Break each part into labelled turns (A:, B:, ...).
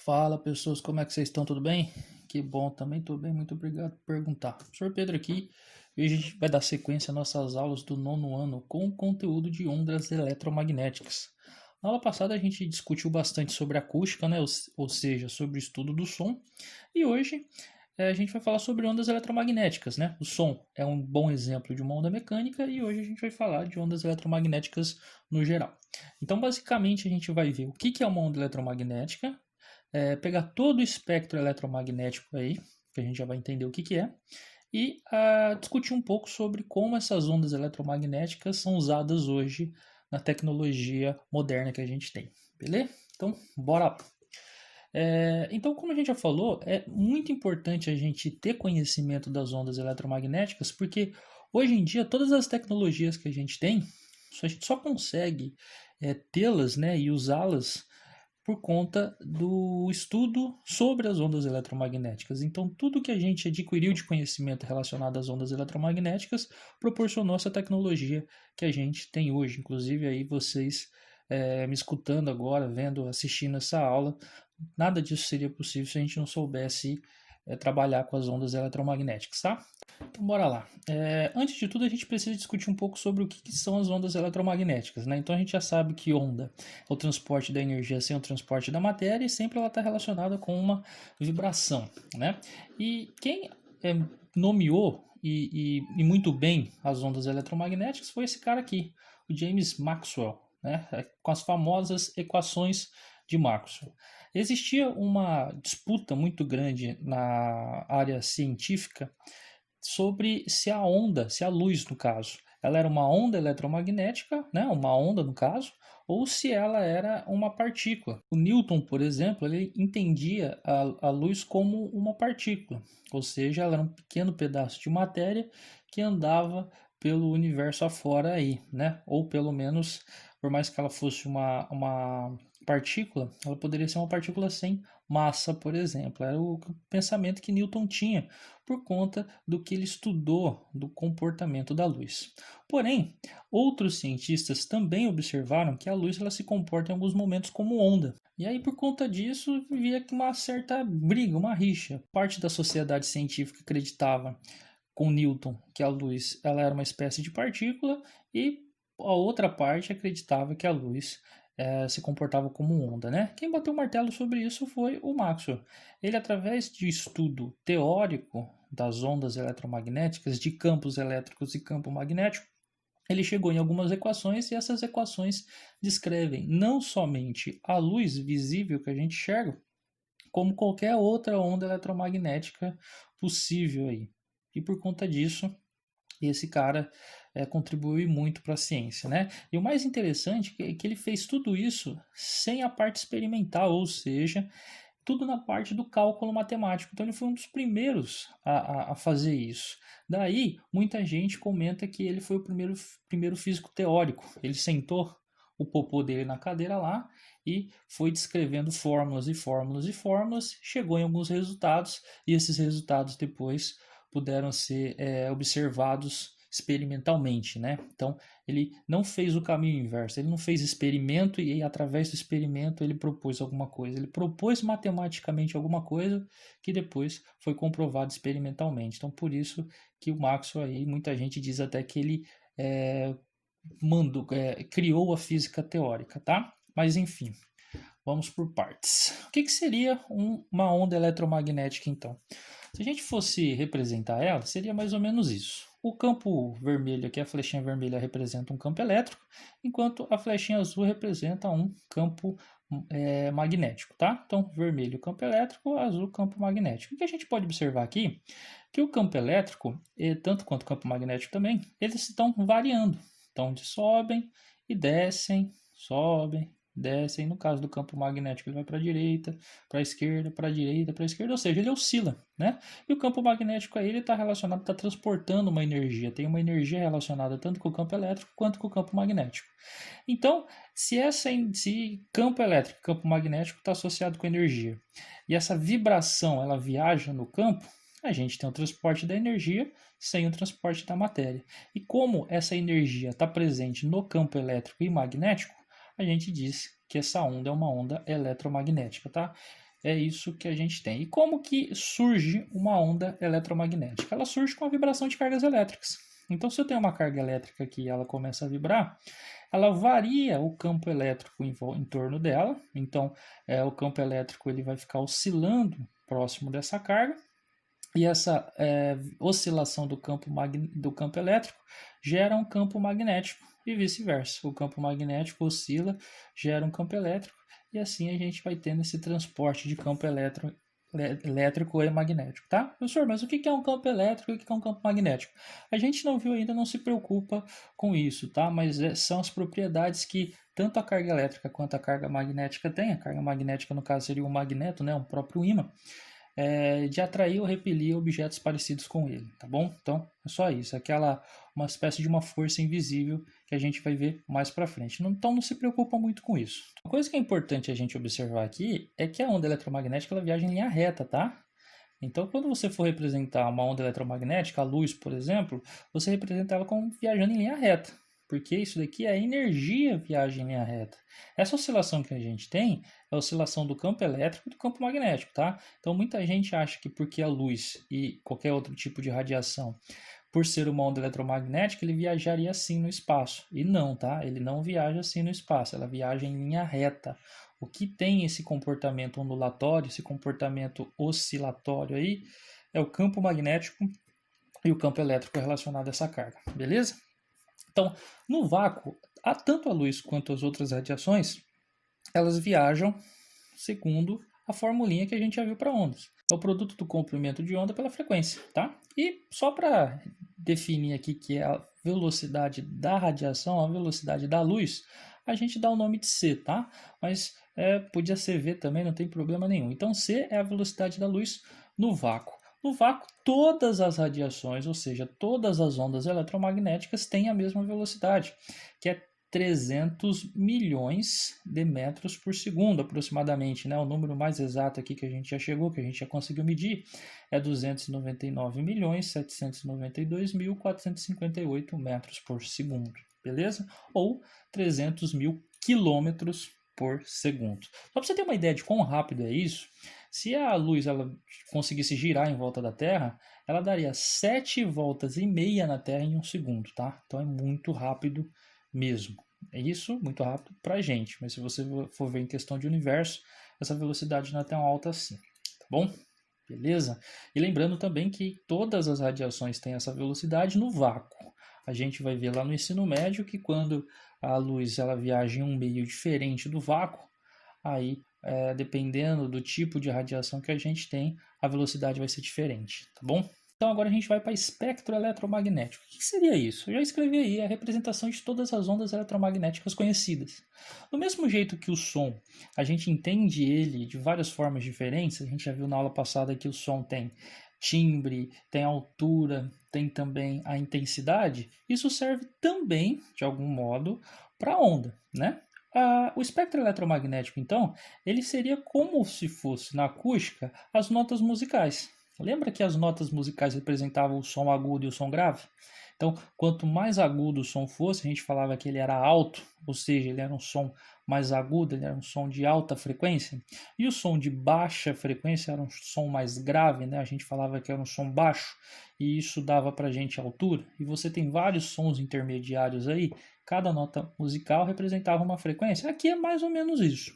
A: Fala pessoas, como é que vocês estão? Tudo bem? Que bom, também estou bem, muito obrigado por perguntar. Professor Pedro aqui, hoje a gente vai dar sequência às nossas aulas do nono ano com o conteúdo de ondas eletromagnéticas. Na aula passada a gente discutiu bastante sobre acústica, né? Ou seja, sobre o estudo do som, e hoje a gente vai falar sobre ondas eletromagnéticas, né? O som é um bom exemplo de uma onda mecânica e hoje a gente vai falar de ondas eletromagnéticas no geral. Então, basicamente, a gente vai ver o que é uma onda eletromagnética, pegar todo o espectro eletromagnético aí, que a gente já vai entender o que é, e discutir um pouco sobre como essas ondas eletromagnéticas são usadas hoje na tecnologia moderna que a gente tem, beleza? Então, bora lá. Então, como a gente já falou, é muito importante a gente ter conhecimento das ondas eletromagnéticas, porque hoje em dia todas as tecnologias que a gente tem, a gente só consegue tê-las, né, e usá-las por conta do estudo sobre as ondas eletromagnéticas. Então, tudo que a gente adquiriu de conhecimento relacionado às ondas eletromagnéticas proporcionou essa tecnologia que a gente tem hoje. Inclusive, aí vocês me escutando agora, vendo, assistindo essa aula, nada disso seria possível se a gente não soubesse trabalhar com as ondas eletromagnéticas, tá? Então, bora lá. Antes de tudo, a gente precisa discutir um pouco sobre o que são as ondas eletromagnéticas, né? Então, a gente já sabe que onda é o transporte da energia sem o transporte da matéria e sempre ela está relacionada com uma vibração, né? E quem nomeou e muito bem as ondas eletromagnéticas foi esse cara aqui, o James Maxwell, né? Com as famosas equações de Maxwell. Existia uma disputa muito grande na área científica sobre se a onda, se a luz no caso, ela era uma onda eletromagnética, né, uma onda no caso, ou se ela era uma partícula. O Newton, por exemplo, ele entendia a luz como uma partícula, ou seja, ela era um pequeno pedaço de matéria que andava pelo universo afora aí, né? Ou pelo menos, por mais que ela fosse uma partícula, ela poderia ser uma partícula sem massa, por exemplo. Era o pensamento que Newton tinha por conta do que ele estudou do comportamento da luz. Porém, outros cientistas também observaram que a luz ela se comporta em alguns momentos como onda. E aí, por conta disso, via que uma certa briga, uma rixa. Parte da sociedade científica acreditava com Newton que a luz ela era uma espécie de partícula e a outra parte acreditava que a luz se comportava como onda, né? Quem bateu o martelo sobre isso foi o Maxwell. Ele, através de estudo teórico das ondas eletromagnéticas, de campos elétricos e campo magnético, ele chegou em algumas equações e essas equações descrevem não somente a luz visível que a gente enxerga, como qualquer outra onda eletromagnética possível aí. E por conta disso, esse cara contribuiu muito para a ciência, né? E o mais interessante é que ele fez tudo isso sem a parte experimental, ou seja, tudo na parte do cálculo matemático. Então ele foi um dos primeiros a fazer isso. Daí, muita gente comenta que ele foi o primeiro físico teórico. Ele sentou o popô dele na cadeira lá e foi descrevendo fórmulas e fórmulas e fórmulas, chegou em alguns resultados e esses resultados depois puderam ser observados experimentalmente, né? Então ele não fez o caminho inverso, ele não fez experimento e através do experimento ele propôs alguma coisa, ele propôs matematicamente alguma coisa que depois foi comprovado experimentalmente. Então por isso que o Maxwell aí, muita gente diz até que ele criou a física teórica, tá? Mas enfim, vamos por partes. O que seria uma onda eletromagnética então? Se a gente fosse representar ela, seria mais ou menos isso. O campo vermelho aqui, a flechinha vermelha representa um campo elétrico, enquanto a flechinha azul representa um campo magnético, tá? Então, vermelho campo elétrico, azul campo magnético. O que a gente pode observar aqui, que o campo elétrico, tanto quanto o campo magnético também, eles estão variando. Então, eles sobem, descem. No caso do campo magnético, ele vai para a direita, para a esquerda, para a direita, para a esquerda, ou seja, ele oscila, né? E o campo magnético aí ele está relacionado, está transportando uma energia, tem uma energia relacionada tanto com o campo elétrico quanto com o campo magnético. Então, se campo elétrico, campo magnético está associado com energia, e essa vibração ela viaja no campo, a gente tem o transporte da energia sem o transporte da matéria. E como essa energia está presente no campo elétrico e magnético, a gente diz que essa onda é uma onda eletromagnética, tá? é isso que a gente tem. E como que surge uma onda eletromagnética? Ela surge com a vibração de cargas elétricas. Então, se eu tenho uma carga elétrica aqui e ela começa a vibrar, ela varia o campo elétrico em torno dela. Então, o campo elétrico ele vai ficar oscilando próximo dessa carga. E essa oscilação do campo elétrico gera um campo magnético e vice-versa. O campo magnético oscila, gera um campo elétrico e assim a gente vai tendo esse transporte de campo elétrico e magnético, tá? Professor, mas o que é um campo elétrico e o que é um campo magnético? A gente não viu ainda, não se preocupa com isso, tá? Mas são as propriedades que tanto a carga elétrica quanto a carga magnética tem. A carga magnética, no caso, seria um magneto, né? Um próprio ímã. De atrair ou repelir objetos parecidos com ele, tá bom? Então, é só isso, uma espécie de uma força invisível que a gente vai ver mais para frente. Então, não se preocupa muito com isso. Uma coisa que é importante a gente observar aqui é que a onda eletromagnética ela viaja em linha reta, tá? Então, quando você for representar uma onda eletromagnética, a luz, por exemplo, você representa ela como viajando em linha reta, porque isso daqui é a energia viaja em linha reta. Essa oscilação que a gente tem é a oscilação do campo elétrico e do campo magnético, tá? Então, muita gente acha que porque a luz e qualquer outro tipo de radiação, por ser uma onda eletromagnética, ele viajaria assim no espaço. E não, tá? Ele não viaja assim no espaço, ela viaja em linha reta. O que tem esse comportamento ondulatório, esse comportamento oscilatório aí, é o campo magnético e o campo elétrico relacionado a essa carga, beleza? Então, no vácuo, tanto a luz quanto as outras radiações, elas viajam segundo a formulinha que a gente já viu para ondas. É o produto do comprimento de onda pela frequência, tá? E só para definir aqui que é a velocidade da radiação, a velocidade da luz, a gente dá o nome de C, tá? Mas podia ser V também, não tem problema nenhum. Então, C é a velocidade da luz no vácuo. No vácuo, todas as radiações, ou seja, todas as ondas eletromagnéticas têm a mesma velocidade, que é 300 milhões de metros por segundo, aproximadamente, né? O número mais exato aqui que a gente já chegou, que a gente já conseguiu medir, é 299.792.458 metros por segundo, beleza? Ou 300 mil quilômetros por segundo. Só para você ter uma ideia de quão rápido é isso, se a luz ela conseguisse girar em volta da Terra, ela daria 7 voltas e meia na Terra em um segundo, tá? Então é muito rápido mesmo. É isso, muito rápido para a gente, mas se você for ver em questão de universo, essa velocidade não é tão alta assim, tá bom? Beleza? E lembrando também que todas as radiações têm essa velocidade no vácuo. A gente vai ver lá no ensino médio que quando a luz ela viaja em um meio diferente do vácuo, aí dependendo do tipo de radiação que a gente tem, a velocidade vai ser diferente, tá bom? Então agora a gente vai para espectro eletromagnético. O que seria isso? Eu já escrevi aí a representação de todas as ondas eletromagnéticas conhecidas. Do mesmo jeito que o som, a gente entende ele de várias formas diferentes, a gente já viu na aula passada que o som tem timbre, tem altura, tem também a intensidade, isso serve também, de algum modo, para a onda, né? O espectro eletromagnético, então, ele seria como se fosse na acústica as notas musicais. Lembra que as notas musicais representavam o som agudo e o som grave? Então, quanto mais agudo o som fosse, a gente falava que ele era alto, ou seja, ele era um som mais agudo, ele era um som de alta frequência. E o som de baixa frequência era um som mais grave, né? A gente falava que era um som baixo, e isso dava para a gente altura. E você tem vários sons intermediários aí, cada nota musical representava uma frequência. Aqui é mais ou menos isso.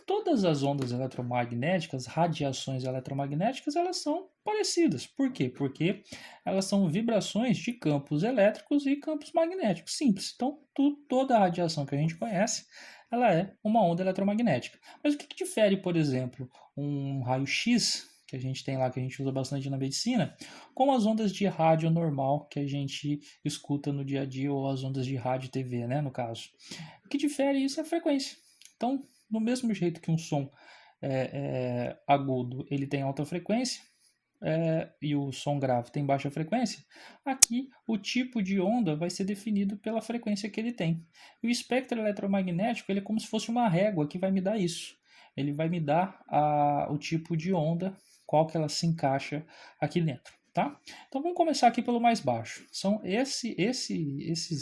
A: Todas as ondas eletromagnéticas, radiações eletromagnéticas, elas são parecidas. Por quê? Porque elas são vibrações de campos elétricos e campos magnéticos. Simples. Então, toda a radiação que a gente conhece, ela é uma onda eletromagnética. Mas o que difere, por exemplo, um raio-x, que a gente tem lá, que a gente usa bastante na medicina, com as ondas de rádio normal que a gente escuta no dia a dia, ou as ondas de rádio e TV, né, no caso. O que difere isso é a frequência. Então, do mesmo jeito que um som agudo ele tem alta frequência, e o som grave tem baixa frequência, aqui o tipo de onda vai ser definido pela frequência que ele tem. E o espectro eletromagnético ele é como se fosse uma régua que vai me dar isso. Ele vai me dar o tipo de onda, qual que ela se encaixa aqui dentro. tá? Então vamos começar aqui pelo mais baixo. São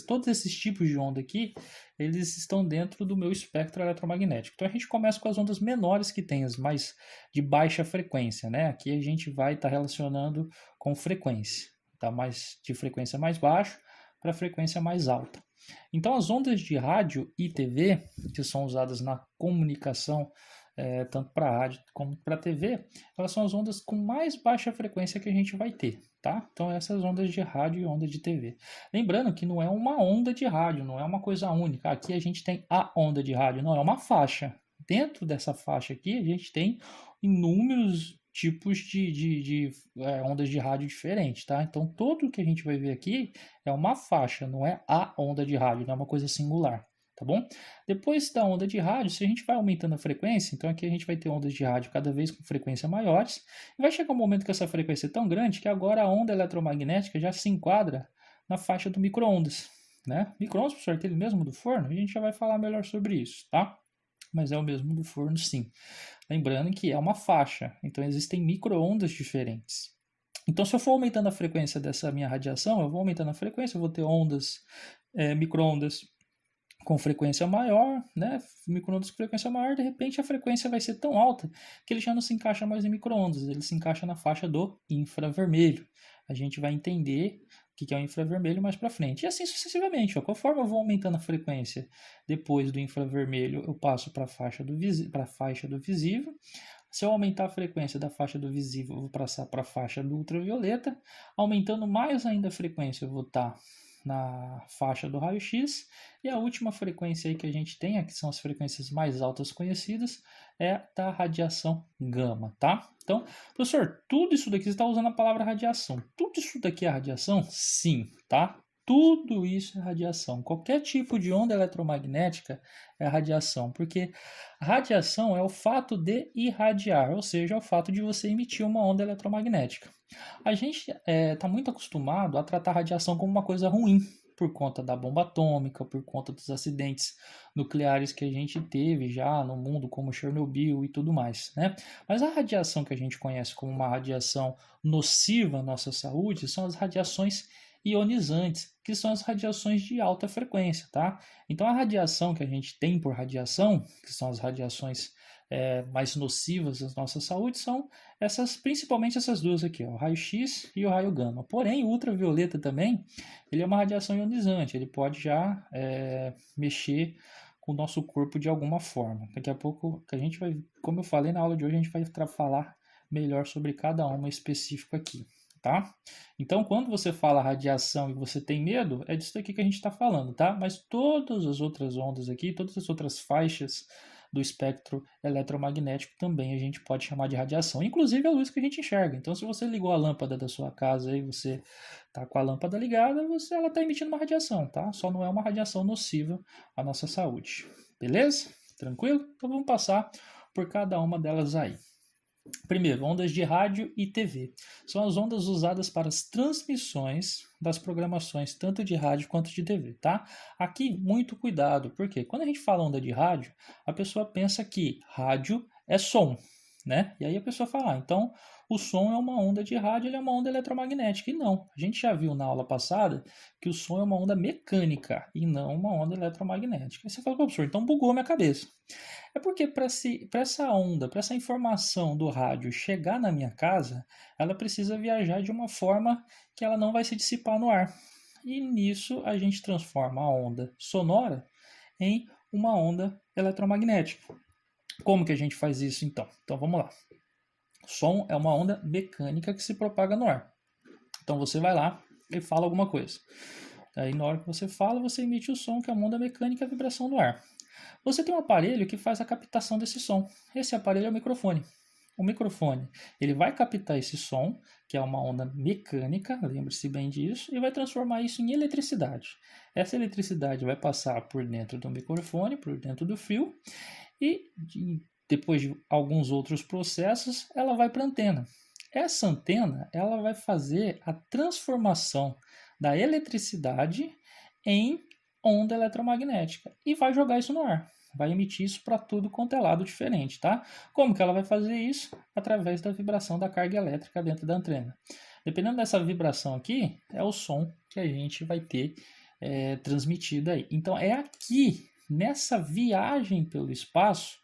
A: todos esses tipos de onda aqui, eles estão dentro do meu espectro eletromagnético. Então a gente começa com as ondas menores que tem, as mais de baixa frequência, né? Aqui a gente vai estar relacionando com frequência, tá? Mais de frequência mais baixa para frequência mais alta. Então as ondas de rádio e TV, que são usadas na comunicação, tanto para rádio como para TV, elas são as ondas com mais baixa frequência que a gente vai ter, tá? Então essas ondas de rádio e onda de TV. Lembrando que não é uma onda de rádio, não é uma coisa única. Aqui a gente tem a onda de rádio, não, é uma faixa. Dentro dessa faixa aqui a gente tem inúmeros tipos de ondas de rádio diferentes, tá? Então tudo que a gente vai ver aqui é uma faixa, não é a onda de rádio, não é uma coisa singular. Tá bom? Depois da onda de rádio, se a gente vai aumentando a frequência, então aqui a gente vai ter ondas de rádio cada vez com frequência maiores, e vai chegar um momento que essa frequência é tão grande que agora a onda eletromagnética já se enquadra na faixa do micro-ondas, né? Micro-ondas, professor, aquele mesmo do forno, a gente já vai falar melhor sobre isso, tá? Mas é o mesmo do forno, sim. Lembrando que é uma faixa, então existem micro-ondas diferentes. Então, se eu for aumentando a frequência dessa minha radiação, eu vou aumentando a frequência, eu vou ter ondas, micro-ondas com frequência maior, né? Micro-ondas com frequência maior, de repente a frequência vai ser tão alta que ele já não se encaixa mais em micro-ondas, ele se encaixa na faixa do infravermelho. A gente vai entender o que é o infravermelho mais para frente. E assim sucessivamente, ó, conforme eu vou aumentando a frequência depois do infravermelho, eu passo para a faixa do visível. Se eu aumentar a frequência da faixa do visível, eu vou passar para a faixa do ultravioleta. Aumentando mais ainda a frequência, eu vou estar na faixa do raio-x, e a última frequência aí que a gente tem, que são as frequências mais altas conhecidas, é da radiação gama, tá? Então, professor, tudo isso daqui, você está usando a palavra radiação, tudo isso daqui é radiação? Sim, tá? Tudo isso é radiação. Qualquer tipo de onda eletromagnética é radiação, porque radiação é o fato de irradiar, ou seja, é o fato de você emitir uma onda eletromagnética. A gente está muito acostumado a tratar a radiação como uma coisa ruim, por conta da bomba atômica, por conta dos acidentes nucleares que a gente teve já no mundo, como Chernobyl e tudo mais, né? Mas a radiação que a gente conhece como uma radiação nociva à nossa saúde são as radiações ionizantes, que são as radiações de alta frequência, tá? Então a radiação que a gente tem por radiação, que são as radiações mais nocivas à nossa saúde, são principalmente essas duas aqui, ó, o raio-x e o raio gama. Porém, o ultravioleta também, ele é uma radiação ionizante, ele pode já mexer com o nosso corpo de alguma forma. Daqui a pouco, a gente vai, como eu falei na aula de hoje, a gente vai falar melhor sobre cada uma específica aqui. Tá? Então, quando você fala radiação e você tem medo, é disso aqui que a gente está falando, tá? Mas todas as outras ondas aqui, todas as outras faixas do espectro eletromagnético também a gente pode chamar de radiação, inclusive a luz que a gente enxerga. Então, se você ligou a lâmpada da sua casa e você está com a lâmpada ligada, ela está emitindo uma radiação, tá? Só não é uma radiação nociva à nossa saúde. Beleza? Tranquilo? Então, vamos passar por cada uma delas aí. Primeiro, ondas de rádio e TV. São as ondas usadas para as transmissões das programações, tanto de rádio quanto de TV, tá? Aqui, muito cuidado, porque quando a gente fala onda de rádio, a pessoa pensa que rádio é som, né? E aí a pessoa fala, então o som é uma onda de rádio, ele é uma onda eletromagnética. E não, a gente já viu na aula passada que o som é uma onda mecânica e não uma onda eletromagnética. Aí você fala, professor, então bugou minha cabeça. É porque para essa onda, para essa informação do rádio chegar na minha casa, ela precisa viajar de uma forma que ela não vai se dissipar no ar. E nisso a gente transforma a onda sonora em uma onda eletromagnética. Como que a gente faz isso então? Então vamos lá. Som é uma onda mecânica que se propaga no ar. Então você vai lá e fala alguma coisa. Aí na hora que você fala, você emite o som, que é uma onda mecânica, a vibração do ar. Você tem um aparelho que faz a captação desse som. Esse aparelho é o microfone. O microfone, ele vai captar esse som, que é uma onda mecânica, lembre-se bem disso, e vai transformar isso em eletricidade. Essa eletricidade vai passar por dentro do microfone, por dentro do fio, e depois de alguns outros processos, ela vai para a antena. Essa antena, ela vai fazer a transformação da eletricidade em onda eletromagnética e vai jogar isso no ar. Vai emitir isso para tudo quanto é lado diferente, tá? Como que ela vai fazer isso? Através da vibração da carga elétrica dentro da antena. Dependendo dessa vibração aqui, é o som que a gente vai ter transmitido aí. Então é aqui, nessa viagem pelo espaço,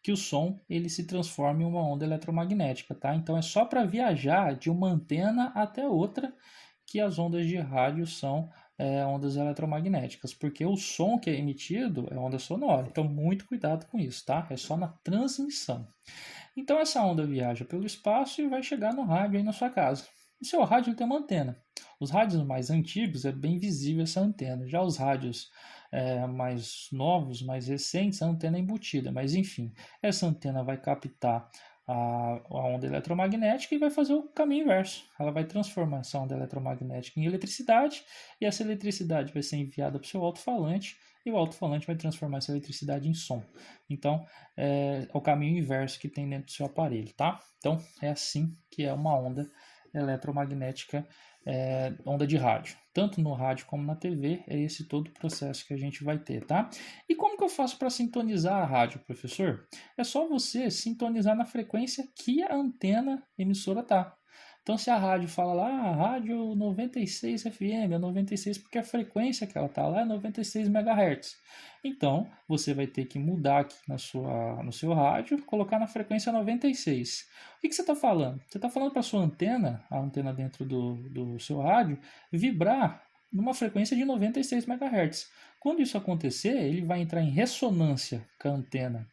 A: que o som ele se transforma em uma onda eletromagnética, tá? Então é só para viajar de uma antena até outra que as ondas de rádio são ondas eletromagnéticas, porque o som que é emitido é onda sonora. Então muito cuidado com isso, tá? É só na transmissão. Então essa onda viaja pelo espaço e vai chegar no rádio aí na sua casa. O seu rádio tem uma antena. Os rádios mais antigos é bem visível essa antena. Já os rádios mais novos, mais recentes, a antena é embutida. Mas enfim, essa antena vai captar a onda eletromagnética e vai fazer o caminho inverso. Ela vai transformar essa onda eletromagnética em eletricidade e essa eletricidade vai ser enviada para o seu alto-falante e o alto-falante vai transformar essa eletricidade em som. Então, é o caminho inverso que tem dentro do seu aparelho, tá? Então, é assim que é uma onda eletromagnética, onda de rádio. Tanto no rádio como na TV, é esse todo o processo que a gente vai ter, tá? E como que eu faço para sintonizar a rádio, professor? É só você sintonizar na frequência que a antena emissora tá. Então, se a rádio fala lá, rádio 96 FM, é 96 porque a frequência que ela tá lá é 96 MHz. Então, você vai ter que mudar aqui no seu rádio, colocar na frequência 96. O que você está falando? Você está falando para a sua antena, a antena dentro do seu rádio, vibrar numa frequência de 96 MHz. Quando isso acontecer, ele vai entrar em ressonância com a antena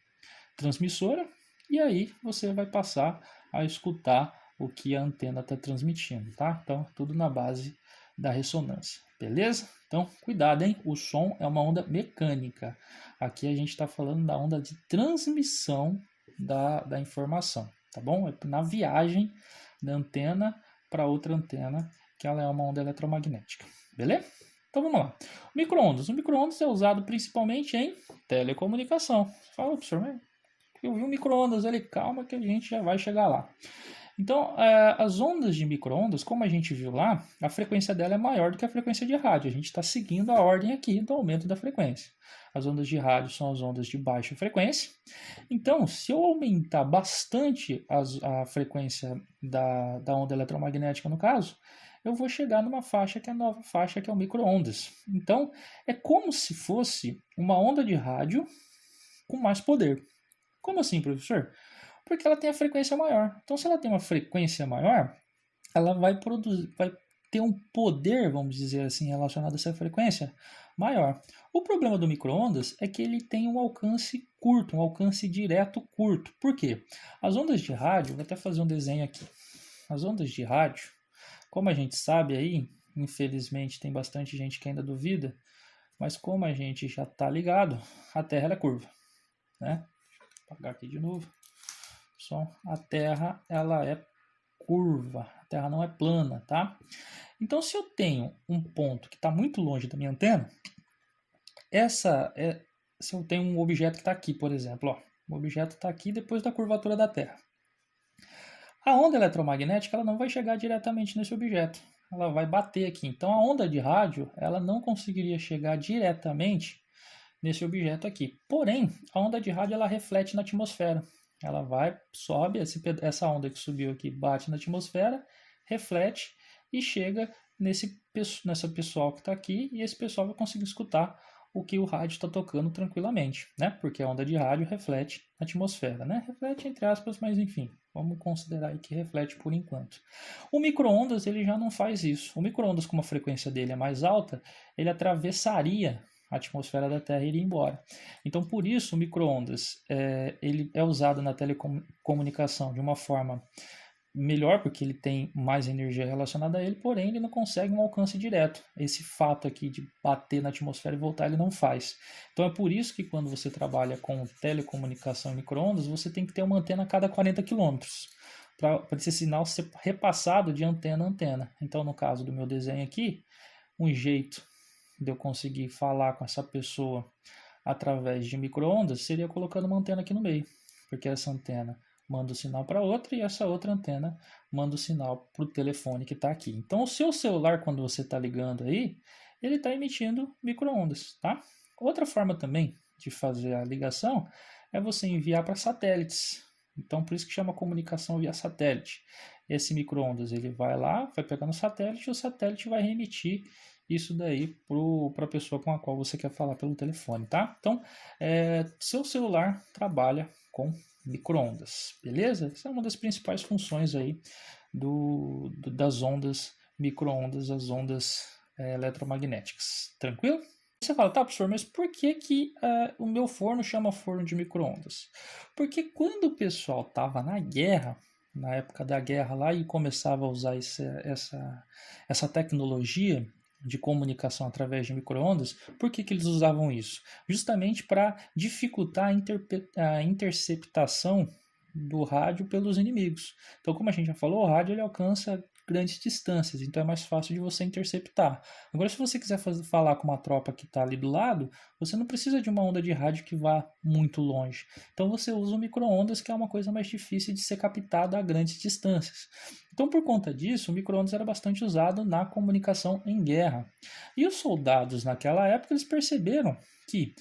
A: transmissora e aí você vai passar a escutar o que a antena está transmitindo, tá? Então, tudo na base da ressonância, beleza? Então, cuidado, hein? O som é uma onda mecânica. Aqui a gente está falando da onda de transmissão da informação, tá bom? É na viagem da antena para outra antena, que ela é uma onda eletromagnética, beleza? Então vamos lá. Micro-ondas. O micro-ondas é usado principalmente em telecomunicação. Fala, professor, eu vi um micro-ondas ali, calma que a gente já vai chegar lá. Então, as ondas de micro-ondas, como a gente viu lá, a frequência dela é maior do que a frequência de rádio. A gente está seguindo a ordem aqui do aumento da frequência. As ondas de rádio são as ondas de baixa frequência. Então, se eu aumentar bastante a frequência da onda eletromagnética, no caso, eu vou chegar numa faixa que é a nova faixa, que é o micro-ondas. Então, é como se fosse uma onda de rádio com mais poder. Como assim, professor? Porque ela tem a frequência maior. Então, se ela tem uma frequência maior, ela vai produzir, vai ter um poder, vamos dizer assim, relacionado a essa frequência maior. O problema do micro-ondas é que ele tem um alcance curto, um alcance direto curto. Por quê? As ondas de rádio, vou até fazer um desenho aqui. As ondas de rádio, como a gente sabe aí, infelizmente tem bastante gente que ainda duvida, mas como a gente já está ligado, a Terra é curva, né? Vou apagar aqui de novo. A Terra ela é curva, a Terra não é plana, tá? Então, se eu tenho um ponto que está muito longe da minha antena, se eu tenho um objeto que está aqui, por exemplo, ó, o objeto está aqui depois da curvatura da Terra. A onda eletromagnética ela não vai chegar diretamente nesse objeto, ela vai bater aqui. Então, a onda de rádio ela não conseguiria chegar diretamente nesse objeto aqui. Porém, a onda de rádio ela reflete na atmosfera. Ela vai, sobe, essa onda que subiu aqui bate na atmosfera, reflete e chega nessa pessoal que está aqui e esse pessoal vai conseguir escutar o que o rádio está tocando tranquilamente, né? Porque a onda de rádio reflete na atmosfera, né? Reflete entre aspas, mas enfim, vamos considerar aí que reflete por enquanto. O micro-ondas ele já não faz isso. O micro-ondas, como a frequência dele é mais alta, ele atravessaria a atmosfera da Terra iria embora. Então, por isso, o micro-ondas ele é usado na telecomunicação de uma forma melhor, porque ele tem mais energia relacionada a ele, porém ele não consegue um alcance direto. Esse fato aqui de bater na atmosfera e voltar, ele não faz. Então, é por isso que quando você trabalha com telecomunicação e micro-ondas, você tem que ter uma antena a cada 40 km para esse sinal ser repassado de antena a antena. Então, no caso do meu desenho aqui, um jeito de eu conseguir falar com essa pessoa através de micro-ondas seria colocando uma antena aqui no meio, porque essa antena manda o sinal para outra e essa outra antena manda o sinal para o telefone que está aqui. Então, o seu celular, quando você está ligando aí, ele está emitindo micro-ondas, tá? Outra forma também de fazer a ligação é você enviar para satélites. Então, por isso que chama comunicação via satélite. Esse micro-ondas ele vai lá, vai pegar no satélite e o satélite vai remitir isso daí para a pessoa com a qual você quer falar pelo telefone, tá? Então, seu celular trabalha com micro-ondas, beleza? Essa é uma das principais funções aí das ondas micro-ondas, as ondas eletromagnéticas. Tranquilo? Você fala, tá, professor, mas por que que o meu forno chama forno de micro-ondas? Porque quando o pessoal estava na guerra, na época da guerra lá, e começava a usar essa tecnologia de comunicação através de micro-ondas, por que que eles usavam isso? Justamente para dificultar a interceptação do rádio pelos inimigos. Então, como a gente já falou, o rádio ele alcança grandes distâncias, então é mais fácil de você interceptar. Agora, se você quiser falar com uma tropa que está ali do lado, você não precisa de uma onda de rádio que vá muito longe. Então, você usa o micro-ondas, que é uma coisa mais difícil de ser captada a grandes distâncias. Então, por conta disso, o micro-ondas era bastante usado na comunicação em guerra. E os soldados naquela época eles perceberam que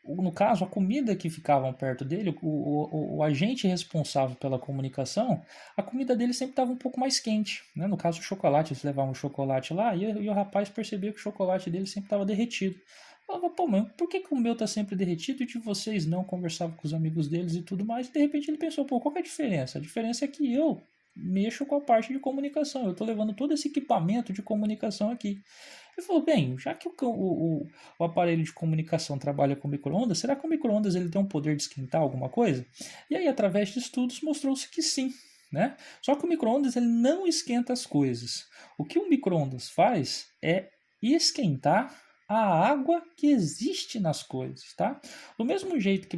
A: no caso, a comida que ficavam perto dele, o agente responsável pela comunicação, a comida dele sempre estava um pouco mais quente. Né? No caso, o chocolate, eles levavam o chocolate lá e o rapaz percebia que o chocolate dele sempre estava derretido. Falava, pô, mas por que o meu está sempre derretido e de vocês não? Conversava com os amigos deles e tudo mais. E de repente ele pensou, pô, qual que é a diferença? A diferença é que eu mexo com a parte de comunicação. Eu estou levando todo esse equipamento de comunicação aqui. Ele falou, bem, já que o aparelho de comunicação trabalha com micro-ondas, será que o micro-ondas ele tem um poder de esquentar alguma coisa? E aí, através de estudos, mostrou-se que sim. Né? Só que o micro-ondas ele não esquenta as coisas. O que o micro-ondas faz é esquentar a água que existe nas coisas. Tá? Do mesmo jeito que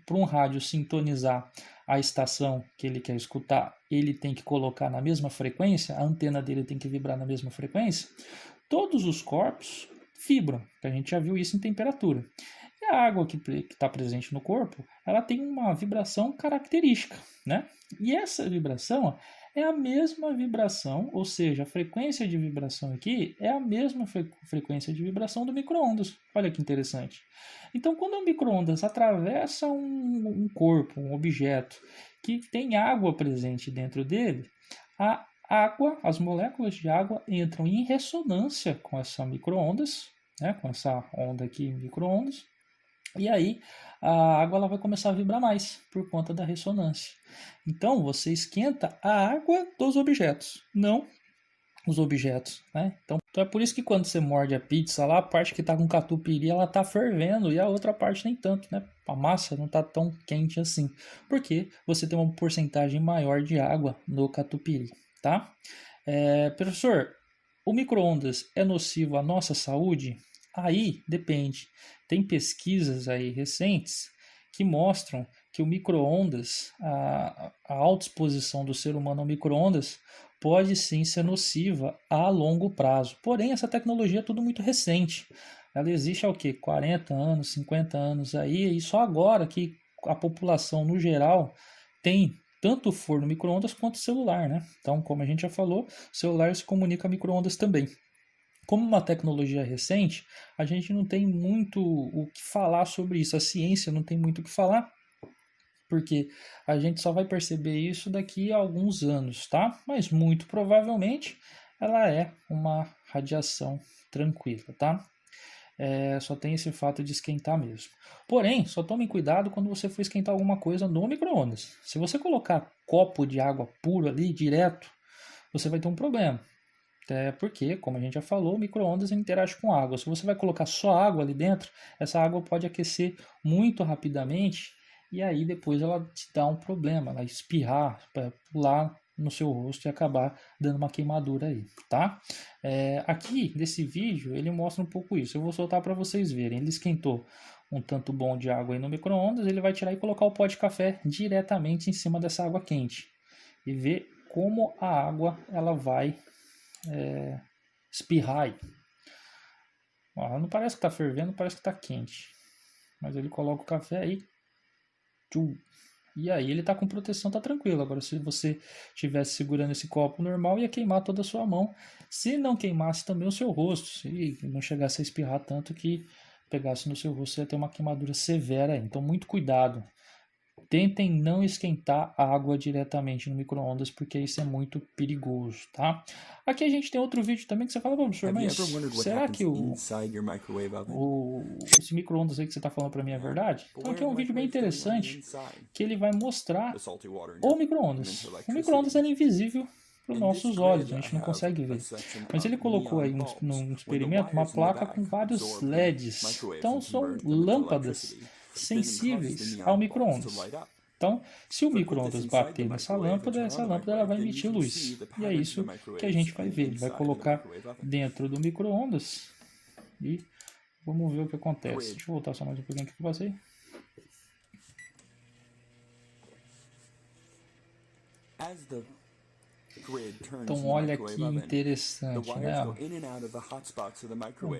A: para um rádio sintonizar a estação que ele quer escutar, ele tem que colocar na mesma frequência, a antena dele tem que vibrar na mesma frequência, todos os corpos vibram, que a gente já viu isso em temperatura. E a água que está presente no corpo, ela tem uma vibração característica, né? E essa vibração é a mesma vibração, ou seja, a frequência de vibração aqui é a mesma frequência de vibração do micro-ondas. Olha que interessante. Então, quando o micro-ondas atravessa um corpo, um objeto, que tem água presente dentro dele, a água, as moléculas de água entram em ressonância com essa micro-ondas, né, com essa onda aqui micro-ondas, e aí a água ela vai começar a vibrar mais por conta da ressonância. Então você esquenta a água dos objetos, não os objetos, né? Então é por isso que quando você morde a pizza lá, a parte que está com catupiry ela está fervendo e a outra parte nem tanto, né? A massa não está tão quente assim, porque você tem uma porcentagem maior de água no catupiry, tá? Professor, o micro-ondas é nocivo à nossa saúde? Aí depende. Tem pesquisas aí recentes que mostram que o micro-ondas, a alta exposição do ser humano ao micro-ondas, pode sim ser nociva a longo prazo. Porém, essa tecnologia é tudo muito recente. Ela existe há o quê? 40 anos, 50 anos aí, e só agora que a população no geral tem tanto forno micro-ondas quanto celular, né? Então, como a gente já falou, o celular se comunica a micro-ondas também. Como uma tecnologia recente, a gente não tem muito o que falar sobre isso. A ciência não tem muito o que falar, porque a gente só vai perceber isso daqui a alguns anos, tá? Mas muito provavelmente ela é uma radiação tranquila, tá? Só tem esse fato de esquentar mesmo. Porém, só tome cuidado quando você for esquentar alguma coisa no micro-ondas. Se você colocar copo de água puro ali direto, você vai ter um problema. Até porque, como a gente já falou, o micro-ondas interage com água. Se você vai colocar só água ali dentro, essa água pode aquecer muito rapidamente e aí depois ela te dá um problema, ela espirrar, pular no seu rosto e acabar dando uma queimadura aí, tá? Aqui, nesse vídeo, ele mostra um pouco isso. Eu vou soltar para vocês verem. Ele esquentou um tanto bom de água aí no micro-ondas, ele vai tirar e colocar o pó de café diretamente em cima dessa água quente e ver como a água ela vai espirrar aí. Ó, não parece que está fervendo, parece que está quente. Mas ele coloca o café aí. E aí ele está com proteção, tá tranquilo. Agora, se você estivesse segurando esse copo normal, ia queimar toda a sua mão. Se não queimasse também o seu rosto, se não chegasse a espirrar tanto que pegasse no seu rosto, você ia ter uma queimadura severa aí. Então, muito cuidado. Tentem não esquentar a água diretamente no micro-ondas, porque isso é muito perigoso, tá? Aqui a gente tem outro vídeo também que você fala, professor, mas será que esse micro-ondas aí que você está falando para mim é verdade? Então aqui é um vídeo bem interessante, que ele vai mostrar o micro-ondas. O micro-ondas é invisível para os nossos olhos, a gente não consegue ver. Mas ele colocou aí num experimento uma placa com vários LEDs. Então são lâmpadas sensíveis ao micro-ondas. Então, se o micro-ondas bater nessa lâmpada, essa lâmpada ela vai emitir luz. E é isso que a gente vai ver. Ele vai colocar dentro do micro-ondas e vamos ver o que acontece. Deixa eu voltar só mais um pouquinho aqui que eu passei. Então olha que interessante, né?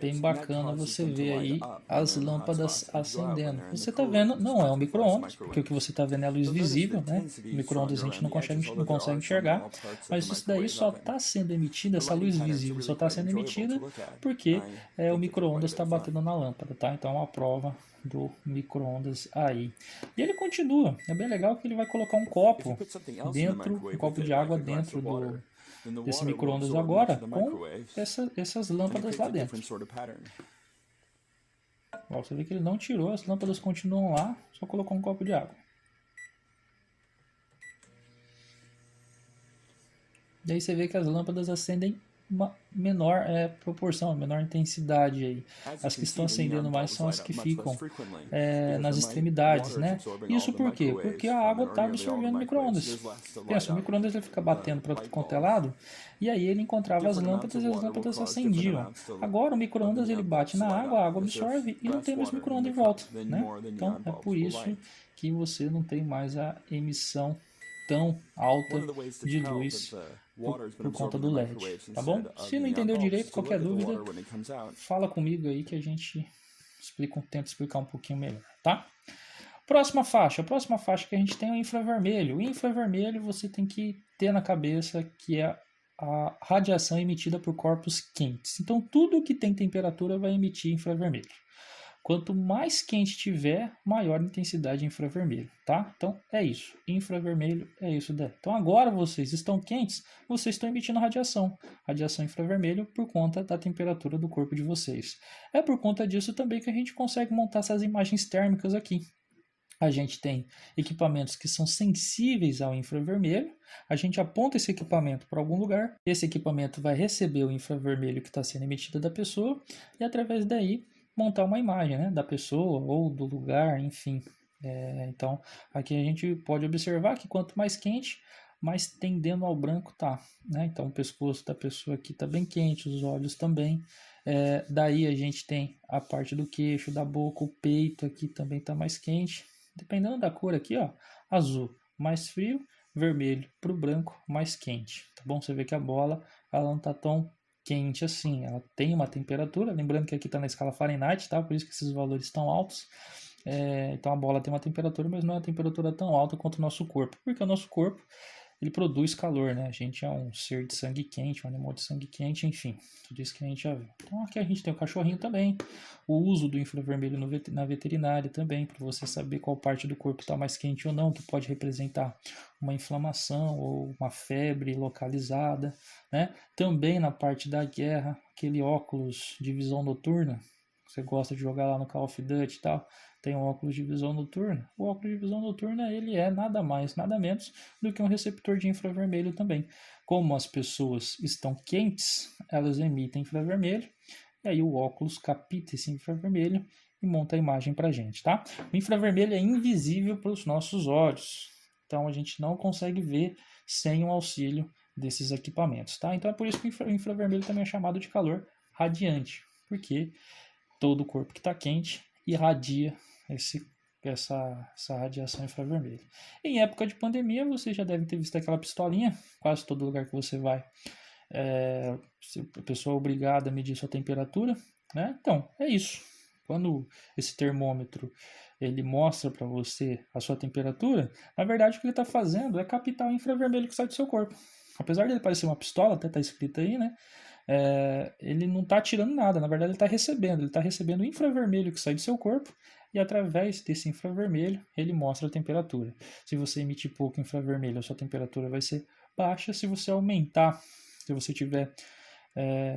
A: Bem bacana você ver aí as lâmpadas acendendo. Você está vendo, não é um micro-ondas, porque o que você está vendo é a luz visível, né? O micro-ondas a gente não consegue enxergar, mas isso daí só está sendo emitido, essa luz visível só está sendo emitida porque o micro-ondas está batendo na lâmpada, tá? Então é uma prova do micro-ondas aí. E ele continua, é bem legal que ele vai colocar um copo dentro, um copo de água dentro desse micro-ondas agora, com essas lâmpadas lá dentro. Ó, você vê que ele não tirou, as lâmpadas continuam lá, só colocou um copo de água. E aí você vê que as lâmpadas acendem uma menor proporção, menor intensidade aí. As que estão acendendo mais são as que ficam nas extremidades, né? Isso por quê? Porque a água está absorvendo o micro-ondas. Pensa, o micro-ondas ele fica batendo para tudo quanto é lado, e aí ele encontrava as lâmpadas e as lâmpadas acendiam. Agora o micro-ondas ele bate na água, a água absorve e não tem mais micro-ondas em volta, né? Então é por isso que você não tem mais a emissão tão alta de luz por conta do LED, tá bom? Se não entendeu direito, qualquer dúvida, fala comigo aí que a gente tenta explicar um pouquinho melhor, tá? Próxima faixa que a gente tem é o infravermelho. O infravermelho você tem que ter na cabeça que é a radiação emitida por corpos quentes. Então tudo que tem temperatura vai emitir infravermelho. Quanto mais quente tiver, maior intensidade de infravermelho, tá? Então é isso, infravermelho é isso daí. Então agora vocês estão quentes, vocês estão emitindo radiação infravermelho por conta da temperatura do corpo de vocês. É por conta disso também que a gente consegue montar essas imagens térmicas aqui. A gente tem equipamentos que são sensíveis ao infravermelho, a gente aponta esse equipamento para algum lugar, esse equipamento vai receber o infravermelho que está sendo emitido da pessoa e através daí montar uma imagem, né, da pessoa ou do lugar, enfim. Então, aqui a gente pode observar que quanto mais quente, mais tendendo ao branco tá, né? Então, o pescoço da pessoa aqui está bem quente, os olhos também. Daí a gente tem a parte do queixo, da boca, o peito aqui também está mais quente. Dependendo da cor aqui, ó, azul mais frio, vermelho para o branco mais quente, tá bom? Você vê que a bola ela não está tão quente assim, ela tem uma temperatura, lembrando que aqui está na escala Fahrenheit, tá? Por isso que esses valores estão altos. Então a bola tem uma temperatura, mas não é uma temperatura tão alta quanto o nosso corpo, porque o nosso corpo ele produz calor, né? A gente é um ser de sangue quente, um animal de sangue quente, enfim, tudo isso que a gente já viu. Então aqui a gente tem o cachorrinho também, o uso do infravermelho na veterinária também, para você saber qual parte do corpo está mais quente ou não, que pode representar uma inflamação ou uma febre localizada, né? Também na parte da guerra, aquele óculos de visão noturna, você gosta de jogar lá no Call of Duty e tal, tem um óculos de visão noturna. O óculos de visão noturna ele é nada mais, nada menos do que um receptor de infravermelho também. Como as pessoas estão quentes, elas emitem infravermelho, e aí o óculos capta esse infravermelho e monta a imagem para a gente, tá? O infravermelho é invisível para os nossos olhos, então a gente não consegue ver sem o auxílio desses equipamentos, tá? Então é por isso que o infravermelho também é chamado de calor radiante, porque todo o corpo que está quente irradia essa radiação infravermelha. Em época de pandemia, vocês já devem ter visto aquela pistolinha, quase todo lugar que você vai, a pessoa é obrigada a medir sua temperatura, né? Então, é isso. Quando esse termômetro ele mostra para você a sua temperatura, na verdade o que ele está fazendo é captar o infravermelho que sai do seu corpo. Apesar dele parecer uma pistola, até está escrito aí, né? Ele não está tirando nada, na verdade ele está recebendo o infravermelho que sai do seu corpo e através desse infravermelho ele mostra a temperatura. Se você emitir pouco infravermelho, a sua temperatura vai ser baixa. Se você aumentar, se você tiver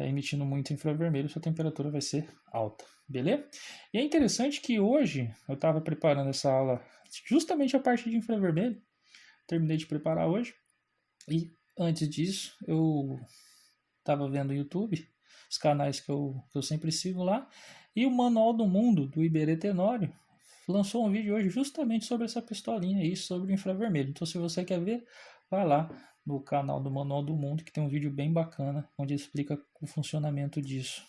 A: emitindo muito infravermelho, sua temperatura vai ser alta, beleza? E é interessante que hoje eu estava preparando essa aula justamente a parte de infravermelho, terminei de preparar hoje, e antes disso eu estava vendo o YouTube, os canais que eu sempre sigo lá, e o Manual do Mundo, do Iberê Tenório, lançou um vídeo hoje justamente sobre essa pistolinha aí, sobre o infravermelho. Então se você quer ver, vai lá no canal do Manual do Mundo, que tem um vídeo bem bacana, onde explica o funcionamento disso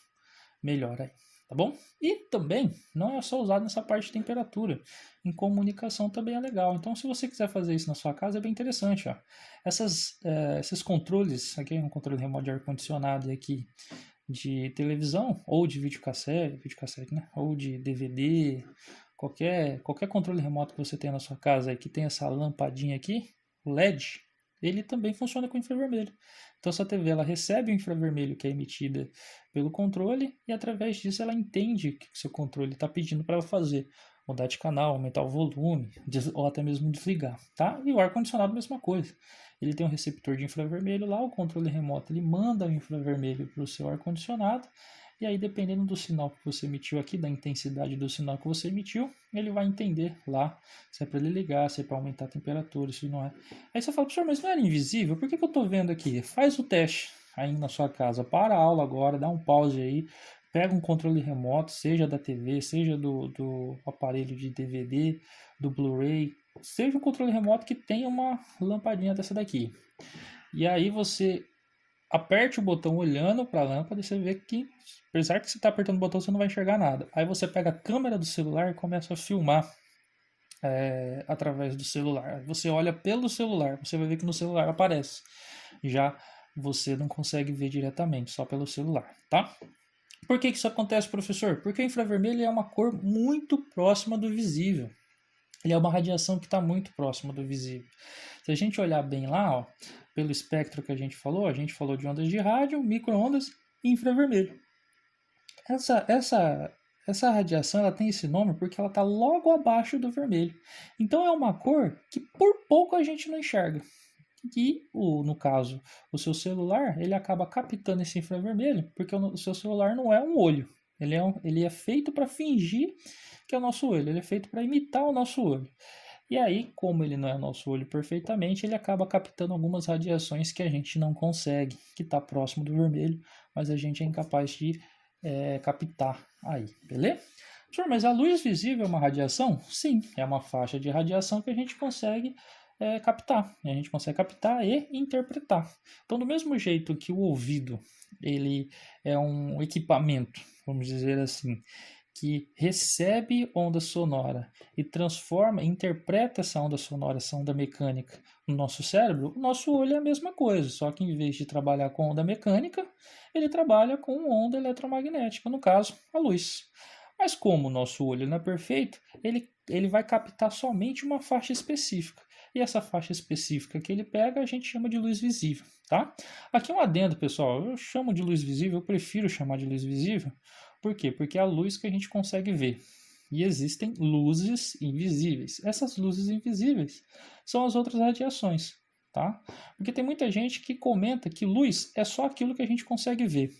A: melhor aí, tá bom? E também, não é só usado nessa parte de temperatura, em comunicação também é legal. Então se você quiser fazer isso na sua casa, é bem interessante, ó. Esses controles, aqui é um controle remoto de ar-condicionado e aqui de televisão, ou de videocassete, né? Ou de DVD, qualquer controle remoto que você tenha na sua casa que tem essa lampadinha aqui, o LED, ele também funciona com infravermelho. Então essa TV ela recebe o infravermelho que é emitida pelo controle e através disso ela entende o que o seu controle está pedindo para ela fazer. Mudar de canal, aumentar o volume, ou até mesmo desligar, tá? E o ar-condicionado, mesma coisa. Ele tem um receptor de infravermelho lá, o controle remoto ele manda o infravermelho para o seu ar-condicionado, e aí dependendo do sinal que você emitiu aqui, da intensidade do sinal que você emitiu, ele vai entender lá se é para ele ligar, se é para aumentar a temperatura, se não é. Aí você fala, professor, mas não era invisível? Por que eu estou vendo aqui? Faz o teste aí na sua casa, para a aula agora, dá um pause aí, pega um controle remoto, seja da TV, seja do aparelho de DVD, do Blu-ray, seja um controle remoto que tenha uma lampadinha dessa daqui. E aí você aperte o botão olhando para a lâmpada e você vê que, apesar que você está apertando o botão, você não vai enxergar nada. Aí você pega a câmera do celular e começa a filmar através do celular. Você olha pelo celular, você vai ver que no celular aparece. Já você não consegue ver diretamente, só pelo celular, tá? Por que isso acontece, professor? Porque o infravermelho é uma cor muito próxima do visível. Ele é uma radiação que está muito próxima do visível. Se a gente olhar bem lá, ó, pelo espectro que a gente falou de ondas de rádio, micro-ondas e infravermelho. Essa radiação ela tem esse nome porque ela está logo abaixo do vermelho. Então é uma cor que por pouco a gente não enxerga. E, no caso, o seu celular, ele acaba captando esse infravermelho, porque o seu celular não é um olho. Ele é feito para fingir que é o nosso olho, ele é feito para imitar o nosso olho. E aí, como ele não é o nosso olho perfeitamente, ele acaba captando algumas radiações que a gente não consegue, que está próximo do vermelho, mas a gente é incapaz de captar aí, beleza? Professor, mas a luz visível é uma radiação? Sim, é uma faixa de radiação que a gente consegue captar. A gente consegue captar e interpretar. Então, do mesmo jeito que o ouvido ele é um equipamento, vamos dizer assim, que recebe onda sonora e transforma, interpreta essa onda sonora, essa onda mecânica no nosso cérebro, o nosso olho é a mesma coisa, só que em vez de trabalhar com onda mecânica, ele trabalha com onda eletromagnética, no caso, a luz. Mas como o nosso olho não é perfeito, ele vai captar somente uma faixa específica. E essa faixa específica que ele pega, a gente chama de luz visível, tá? Aqui um adendo, pessoal, eu chamo de luz visível, eu prefiro chamar de luz visível. Por quê? Porque é a luz que a gente consegue ver. E existem luzes invisíveis. Essas luzes invisíveis são as outras radiações, tá? Porque tem muita gente que comenta que luz é só aquilo que a gente consegue ver.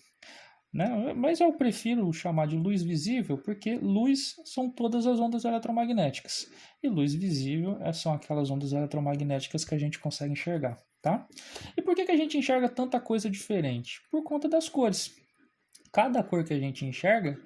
A: Né? Mas eu prefiro chamar de luz visível porque luz são todas as ondas eletromagnéticas e luz visível são aquelas ondas eletromagnéticas que a gente consegue enxergar, tá? E por que a gente enxerga tanta coisa diferente? Por conta das cores. Cada cor que a gente enxerga,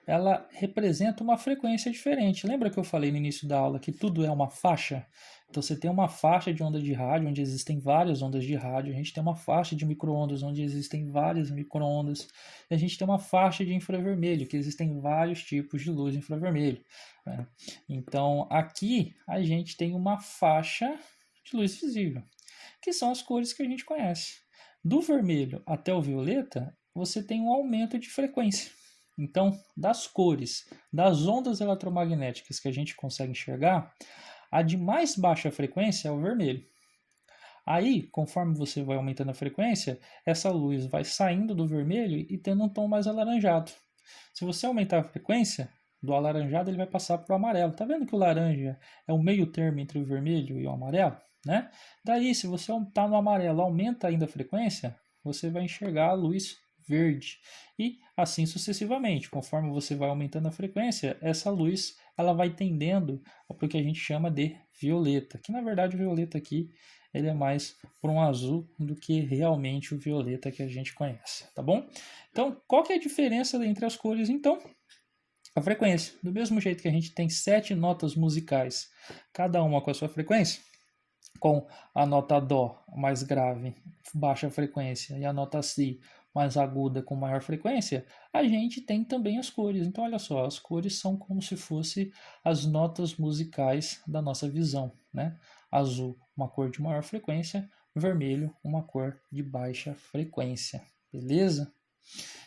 A: ela representa uma frequência diferente. Lembra que eu falei no início da aula que tudo é uma faixa? Então você tem uma faixa de onda de rádio, onde existem várias ondas de rádio. A gente tem uma faixa de micro-ondas, onde existem várias micro-ondas. E a gente tem uma faixa de infravermelho, que existem vários tipos de luz infravermelho. Né? Então aqui a gente tem uma faixa de luz visível, que são as cores que a gente conhece. Do vermelho até o violeta, você tem um aumento de frequência. Então, das cores, das ondas eletromagnéticas que a gente consegue enxergar, a de mais baixa frequência é o vermelho. Aí, conforme você vai aumentando a frequência, essa luz vai saindo do vermelho e tendo um tom mais alaranjado. Se você aumentar a frequência, Do alaranjado ele vai passar para o amarelo. Tá vendo que o laranja é o meio termo entre o vermelho e o amarelo, né? Daí, se você está no amarelo, aumenta ainda a frequência, você vai enxergar a luz verde. E assim sucessivamente, conforme você vai aumentando a frequência, essa luz ela vai tendendo para o que a gente chama de violeta, que na verdade o violeta aqui ele é mais para um azul do que realmente o violeta que a gente conhece, tá bom? Então, qual que é a diferença entre as cores então? A frequência. Do mesmo jeito que a gente tem 7 notas musicais, cada uma com a sua frequência, com a nota Dó mais grave, baixa frequência, e a nota Si mais aguda com maior frequência, a gente tem também as cores. Então, olha só, as cores são como se fossem as notas musicais da nossa visão, né? Azul, uma cor de maior frequência, vermelho, uma cor de baixa frequência, beleza?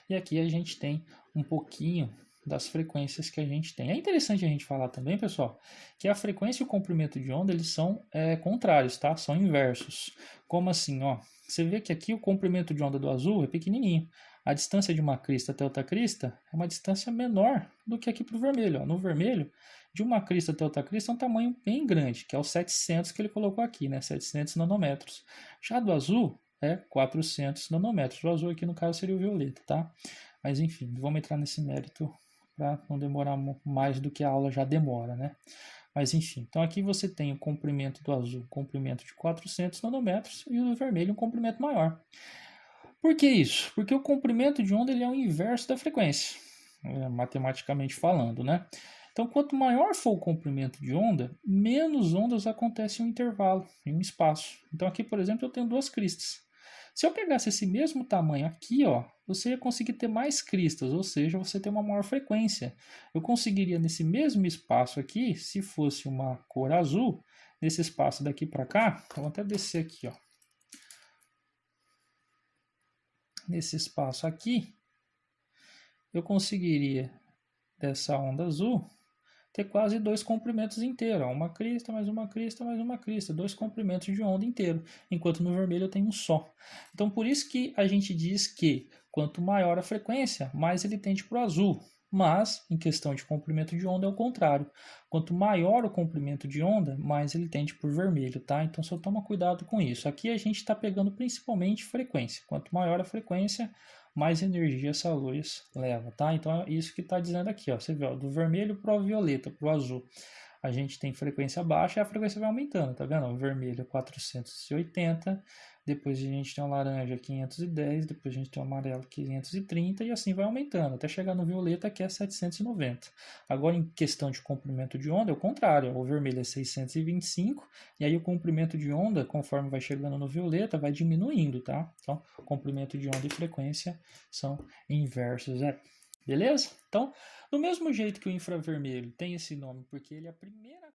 A: E aqui a gente tem um pouquinho das frequências que a gente tem. É interessante a gente falar também, pessoal, que a frequência e o comprimento de onda eles são contrários, tá? São inversos. Como assim, ó? Você vê que aqui o comprimento de onda do azul é pequenininho. A distância de uma crista até outra crista é uma distância menor do que aqui para o vermelho. Ó. No vermelho, de uma crista até outra crista é um tamanho bem grande, que é o 700 que ele colocou aqui, né? 700 nanômetros. Já do azul, 400 nanômetros. O azul aqui no caso seria o violeta, tá? Mas enfim, vamos entrar nesse mérito para não demorar mais do que a aula já demora, né? Mas enfim, então aqui você tem o comprimento do azul, comprimento de 400 nanômetros, e o do vermelho um comprimento maior. Por que isso? Porque o comprimento de onda ele é o inverso da frequência, matematicamente falando, né? Então, quanto maior for o comprimento de onda, menos ondas acontecem em um intervalo, em um espaço. Então, aqui, por exemplo, eu tenho duas cristas. Se eu pegasse esse mesmo tamanho aqui, ó, você ia conseguir ter mais cristas, ou seja, você tem uma maior frequência. Eu conseguiria nesse mesmo espaço aqui, se fosse uma cor azul, nesse espaço daqui para cá, então vou até descer aqui, ó. Nesse espaço aqui, eu conseguiria, dessa onda azul, ter quase dois comprimentos inteiros. Ó. Uma crista, mais uma crista, mais uma crista. Dois comprimentos de onda inteiro. Enquanto no vermelho eu tenho um só. Então, por isso que a gente diz que quanto maior a frequência, mais ele tende para o azul. Mas, em questão de comprimento de onda, é o contrário. Quanto maior o comprimento de onda, mais ele tende para o vermelho, tá? Então, só toma cuidado com isso. Aqui a gente está pegando principalmente frequência. Quanto maior a frequência, mais energia essa luz leva, tá? Então, é isso que está dizendo aqui, ó. Você vê, ó, do vermelho para o violeta, para o azul. A gente tem frequência baixa e a frequência vai aumentando, tá vendo? O vermelho é 480, depois a gente tem o laranja 510, depois a gente tem o amarelo 530 e assim vai aumentando, até chegar no violeta que é 790. Agora, em questão de comprimento de onda, é o contrário, o vermelho é 625 e aí o comprimento de onda, conforme vai chegando no violeta, vai diminuindo, tá? Então, comprimento de onda e frequência são inversos, beleza? Então, do mesmo jeito que o infravermelho tem esse nome, porque ele é a primeira